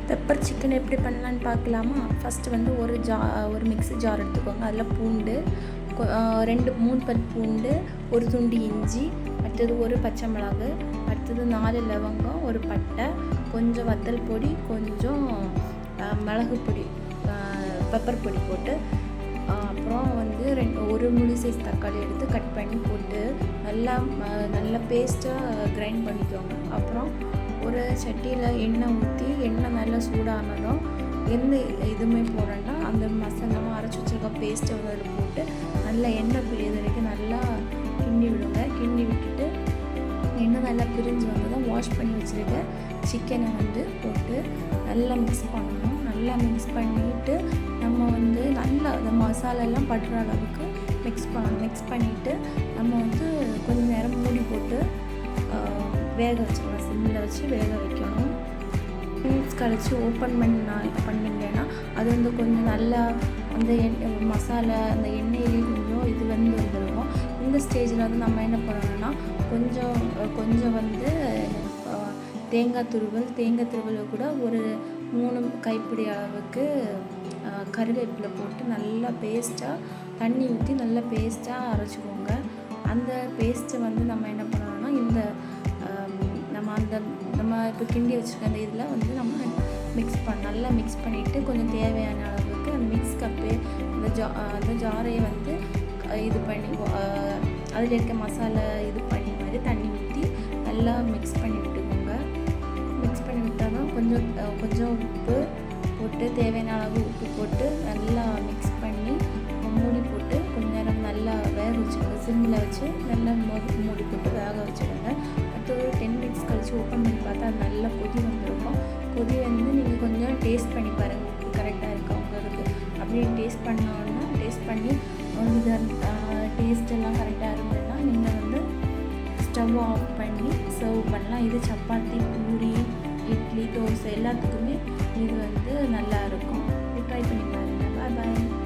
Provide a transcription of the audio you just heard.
Pepper chicken எப்படி பண்ணலான்னு பார்க்கலாமா? ஃபஸ்ட்டு வந்து ஒரு மிக்ஸி ஜார் எடுத்துக்கோங்க. அதில் பூண்டு, 2-3 பல் பூண்டு, ஒரு துண்டு இஞ்சி, அடுத்தது ஒரு பச்சை மிளகு, அடுத்தது 4 லவங்கம், ஒரு பட்டை, கொஞ்சம் வத்தல் பொடி, கொஞ்சம் மிளகு பொடி, பெப்பர் பொடி போட்டு, அப்புறம் வந்து ஒரு முழு சைஸ் தக்காளி எடுத்து கட் பண்ணி போட்டு நல்லா பேஸ்ட்டாக கிரைண்ட் பண்ணிக்கோங்க. அப்புறம் ஒரு சட்டியில் எண்ணெய் ஊற்றி எண்ணெய் நல்லா சூடானதும் எந்த இதுவுமே போடணும்னா அந்த மசாலாவும் அரைச்சி வச்சுருக்க பேஸ்ட்டை வந்து அதில் போட்டு நல்லா எண்ணெய் பிரியுது வரைக்கும் நல்லா கிண்டி விடுங்க. கிண்டி விட்டுட்டு எண்ணெய் நல்லா பிரிஞ்சு வந்ததும் வாஷ் பண்ணி வச்சுருக்க சிக்கனை வந்து போட்டு நல்லா மிக்ஸ் பண்ணணும். நல்லா மிக்ஸ் பண்ணிவிட்டு நம்ம வந்து நல்லா அந்த மசாலாலாம் படுற அளவுக்கு மிக்ஸ் பண்ணணும். மிக்ஸ் பண்ணிவிட்டு நம்ம வந்து கொஞ்சம் நேரம் மூடி போட்டு வேக வச்சுக்கணும். சிம்மில் வச்சு வேக வைக்கணும். மினிட்ஸ் கழித்து ஓப்பன் பண்ணிங்கன்னா அது வந்து கொஞ்சம் நல்லா அந்த மசாலா அந்த எண்ணெயிலே கொஞ்சம் வந்துடும். இந்த ஸ்டேஜில் வந்து நம்ம என்ன பண்ணணும்னா கொஞ்சம் வந்து தேங்காய் துருவல் கூட ஒரு 3 கைப்பிடி அளவுக்கு கருவேப்பிலை போட்டு நல்லா பேஸ்ட்டாக தண்ணி ஊற்றி நல்லா பேஸ்ட்டாக அரைச்சிக்கோங்க. அந்த பேஸ்ட்டை வந்து நம்ம என்ன பண்ணணும்னா இந்த நம்ம இப்போ கிண்டி வச்சுருக்க அந்த இதில் வந்து நம்ம நல்லா மிக்ஸ் பண்ணிவிட்டு கொஞ்சம் தேவையான அளவுக்கு அந்த மிக்ஸ் கப்பு அந்த ஜாரையை வந்து இது பண்ணி அதில் இருக்க மசாலா இது பண்ணி மாதிரி தண்ணி ஊற்றி நல்லா மிக்ஸ் பண்ணி விட்டுக்கோங்க. மிக்ஸ் பண்ணி விட்டால் தான் கொஞ்சம் உப்பு போட்டு தேவையான அளவு உப்பு போட்டு நல்லா மிக்ஸ் பண்ணி மூடி போட்டு கொஞ்ச நேரம் நல்லா வேக வச்சுக்கோங்க. சிம்மில் வச்சு நல்லா மூடி போட்டு வேக வச்சுக்கோங்க. அடுத்து ஒரு 10 மினிட்ஸ் கழித்து ஓப்பன் பண்ணி பார்த்தா அது நல்லா கொதி வந்துருக்கும். கொதி வந்து நீங்கள் கொஞ்சம் டேஸ்ட் பண்ணி பாருங்கள், உப்பு கரெக்டாக இருக்கா உங்களுக்கு. அப்படியே டேஸ்ட் பண்ணி உங்களுக்கு டேஸ்ட் எல்லாம் கரெக்டாக இருந்ததுன்னா நீங்கள் வந்து ஸ்டவ் ஆஃப் பண்ணி சர்வ் பண்ணலாம். இது சப்பாத்தி, பூரி, இட்லி, தோசை எல்லாத்துக்குமே இது வந்து நல்லா இருக்கும். ட்ரை பண்ணி பாருங்கள். பாய்.